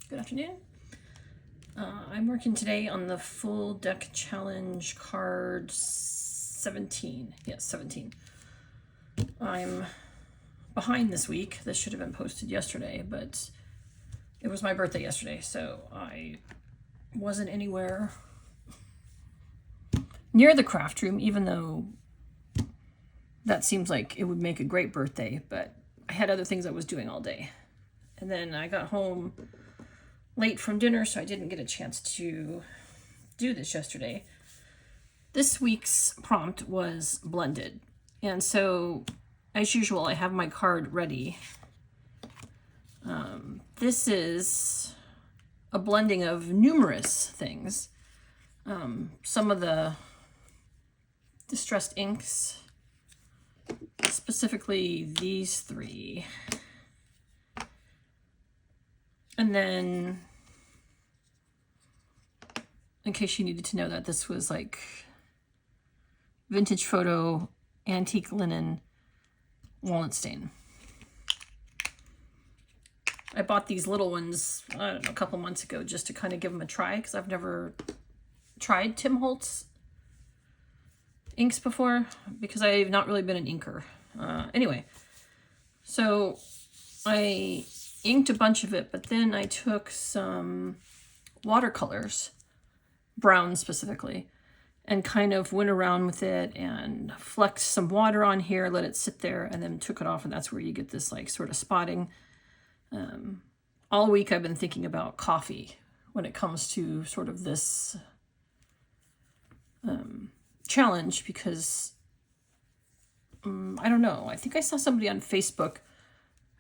Good afternoon. I'm working today on the full deck challenge card 17. Yes, 17. I'm behind this week. This should have been posted yesterday, but it was my birthday yesterday, so I wasn't anywhere near the craft room, even though that seems like it would make a great birthday, but I had other things I was doing all day. And then I got home late from dinner, so I didn't get a chance to do this yesterday. This week's prompt was blended. And so, as usual, I have my card ready. This is a blending of numerous things. Some of the distressed inks, specifically these three. And then, in case you needed to know that, this was like vintage photo, antique linen, walnut stain. I bought these little ones, I don't know, a couple months ago just to kind of give them a try because I've never tried Tim Holtz inks before because I've not really been an inker. Anyway, so I inked a bunch of it, but then I took some watercolors, brown specifically, and kind of went around with it and flexed some water on here, let it sit there, and then took it off, and that's where you get this like sort of spotting. All week I've been thinking about coffee when it comes to sort of this challenge because I don't know, I think I saw somebody on Facebook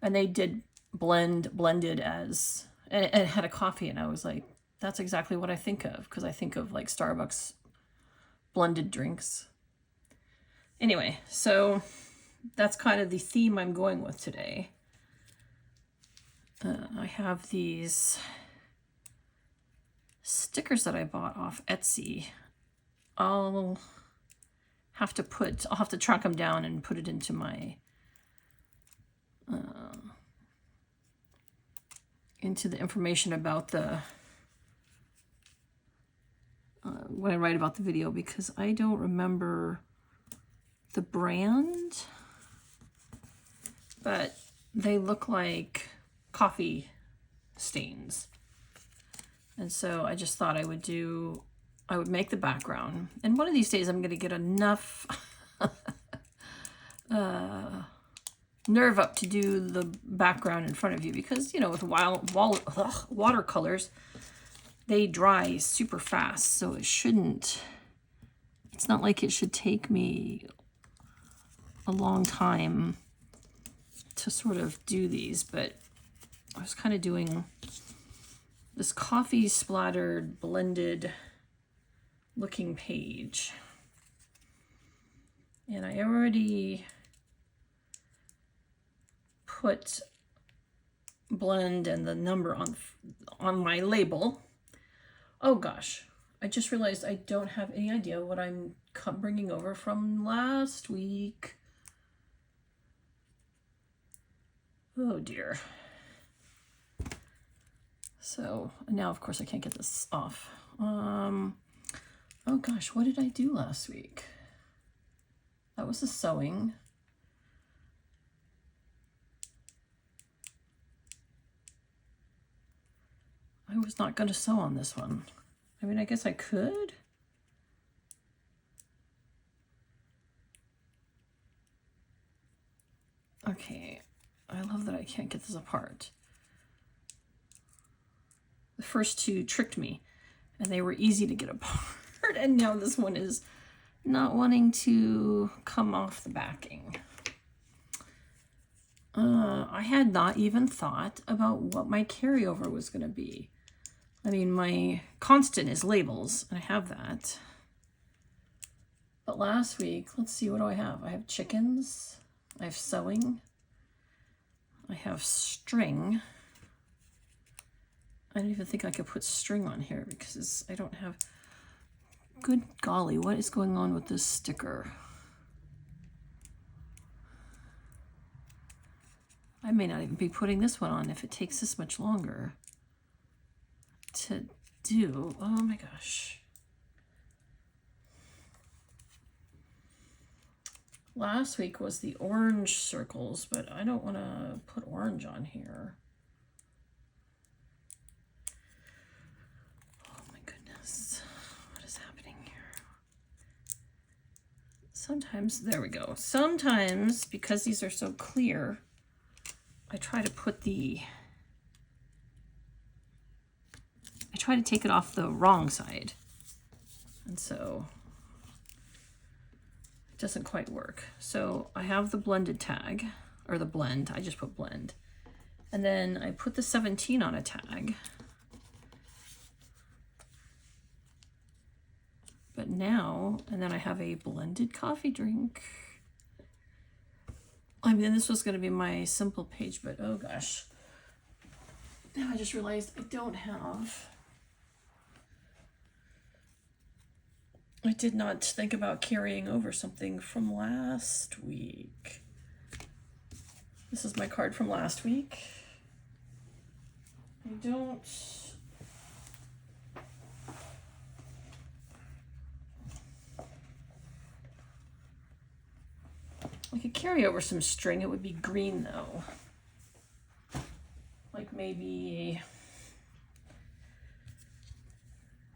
and they did blended as and had a coffee, and I was like, that's exactly what I think of, because I think of like Starbucks blended drinks. Anyway, so that's kind of the theme I'm going with today. I have these stickers that I bought off Etsy. I'll have to track them down and put it into my into the information about the when I write about the video, because I don't remember the brand, but they look like coffee stains. And so I just thought I would make the background. And one of these days I'm going to get enough nerve up to do the background in front of you, because, you know, with watercolors, they dry super fast. So it's not like it should take me a long time to sort of do these, but I was kind of doing this coffee splattered blended looking page, and I already put blend and the number on my label. Oh gosh, I just realized I don't have any idea what I'm bringing over from last week. Oh dear. So now, of course, I can't get this off. Oh gosh, what did I do last week? That was the sewing. I was not going to sew on this one. I mean, I guess I could. Okay, I love that I can't get this apart. The first two tricked me, and they were easy to get apart, and now this one is not wanting to come off the backing. I had not even thought about what my carryover was going to be. I mean, my constant is labels, and I have that. But last week, let's see, what do I have? I have chickens, I have sewing, I have string. I don't even think I could put string on here because I don't have... Good golly, what is going on with this sticker? I may not even be putting this one on if it takes this much longer. to do, oh my gosh. Last week was the orange circles, but I don't want to put orange on here. Oh my goodness, what is happening here? Sometimes, there we go. Sometimes, because these are so clear, I try to take it off the wrong side. And so it doesn't quite work. So I have the blended tag, or the blend, I just put blend. And then I put the 17 on a tag. But now, and then I have a blended coffee drink. I mean, this was going to be my simple page, but oh gosh. Now I just realized I did not think about carrying over something from last week. This is my card from last week. I could carry over some string. It would be green though. Like maybe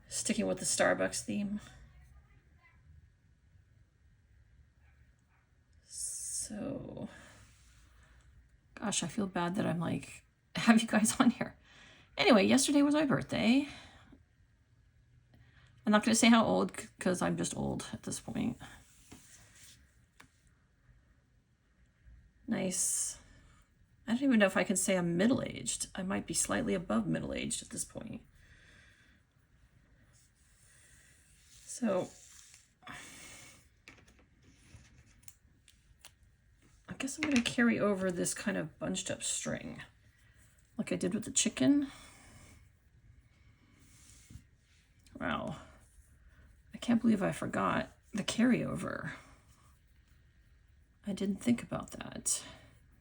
sticking with the Starbucks theme. So, gosh, I feel bad that I'm like, have you guys on here. Anyway, yesterday was my birthday. I'm not going to say how old because I'm just old at this point. Nice. I don't even know if I can say I'm middle-aged. I might be slightly above middle-aged at this point. So, I guess I'm going to carry over this kind of bunched up string like I did with the chicken. Wow. I can't believe I forgot the carryover. I didn't think about that,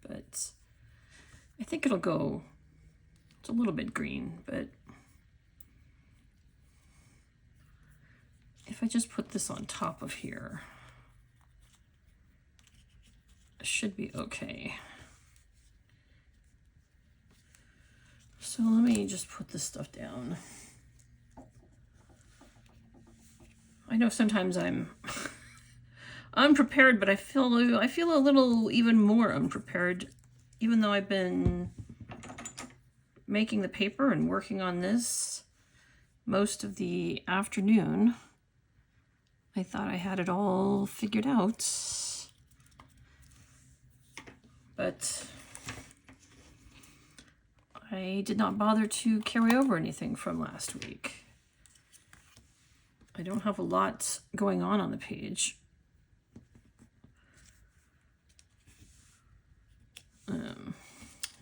but I think it'll go, it's a little bit green, but if I just put this on top of here, it should be okay. So let me just put this stuff down. I know sometimes I'm unprepared, but I feel a little even more unprepared, even though I've been making the paper and working on this most of the afternoon. I thought I had it all figured out, but I did not bother to carry over anything from last week. I don't have a lot going on the page.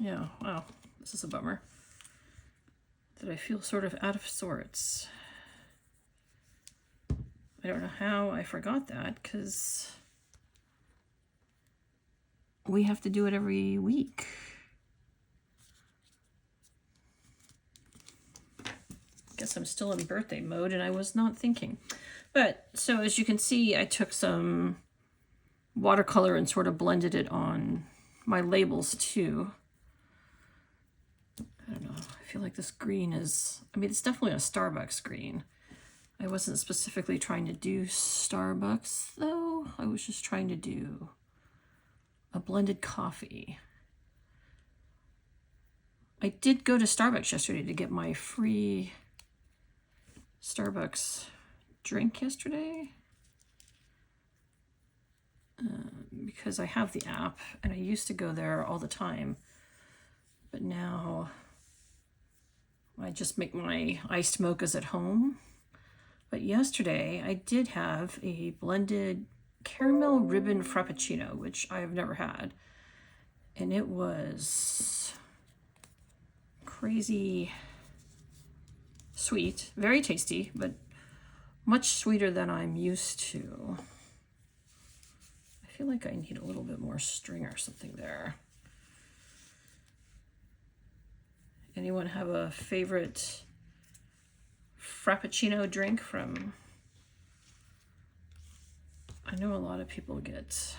Yeah, wow, this is a bummer. That I feel sort of out of sorts. I don't know how I forgot that, because we have to do it every week. Guess I'm still in birthday mode and I was not thinking. But, so as you can see, I took some watercolor and sort of blended it on my labels too. I don't know, I feel like this green is, I mean, it's definitely a Starbucks green. I wasn't specifically trying to do Starbucks though. I was just trying to do a blended coffee. I did go to Starbucks yesterday to get my free Starbucks drink yesterday. Because I have the app and I used to go there all the time, but now I just make my iced mochas at home. But yesterday I did have a blended caramel ribbon frappuccino, which I have never had, and it was crazy sweet, very tasty, but much sweeter than I'm used to. I feel like I need a little bit more string or something there. Anyone have a favorite Frappuccino drink from, I know a lot of people get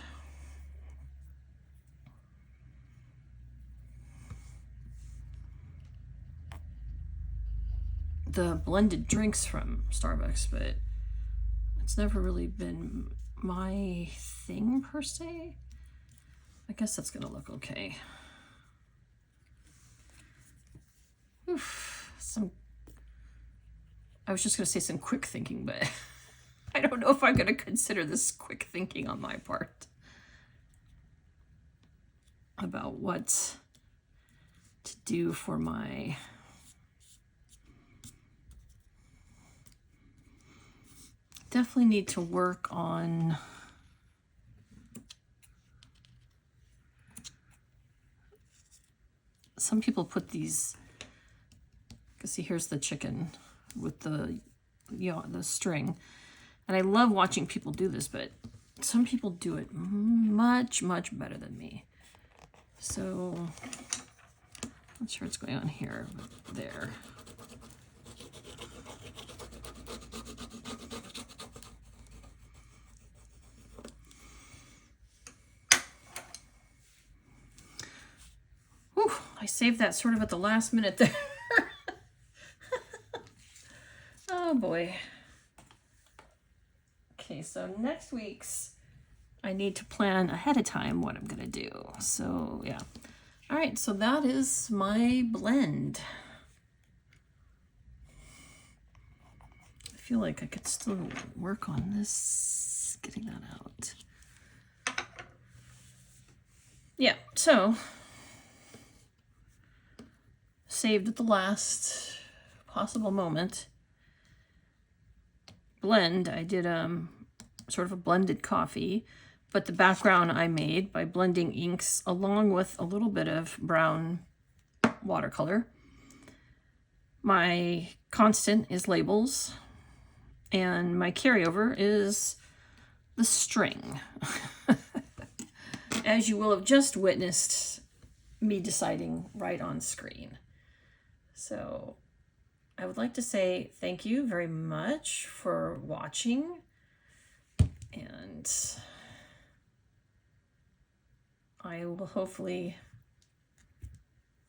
the blended drinks from Starbucks, but it's never really been my thing per se. I guess that's gonna look okay. Oof, I was just gonna say some quick thinking, but I don't know if I'm gonna consider this quick thinking on my part about what to do for my definitely need to work on some people put these, see here's the chicken with the the string, and I love watching people do this, but some people do it much better than me. So not sure what's going on here, but there. Whew, I saved that sort of at the last minute there. Oh boy. Okay, so next week's, I need to plan ahead of time what I'm gonna do. So yeah. All right, so that is my blend. I feel like I could still work on this, getting that out. Yeah, so saved at the last possible moment. Blend, I did sort of a blended coffee, but the background I made by blending inks along with a little bit of brown watercolor. My constant is labels, and my carryover is the string. As you will have just witnessed me deciding right on screen. So I would like to say thank you very much for watching, and I will hopefully,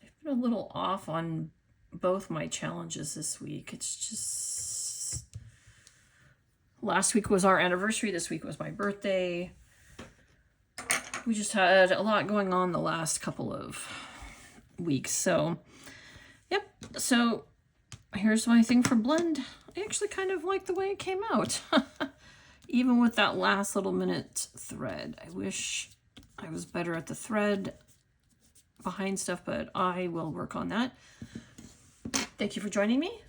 I've been a little off on both my challenges this week. It's just, last week was our anniversary, this week was my birthday. We just had a lot going on the last couple of weeks. So, yep. So here's my thing for blend. I actually kind of like the way it came out. Even with that last little minute thread. I wish I was better at the thread behind stuff, but I will work on that. Thank you for joining me.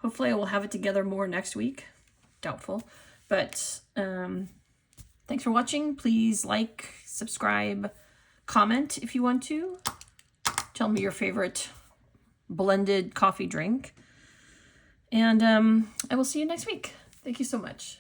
Hopefully I will have it together more next week. Doubtful. But thanks for watching. Please like, subscribe, comment if you want to. Tell me your favorite blended coffee drink. And I will see you next week. Thank you so much.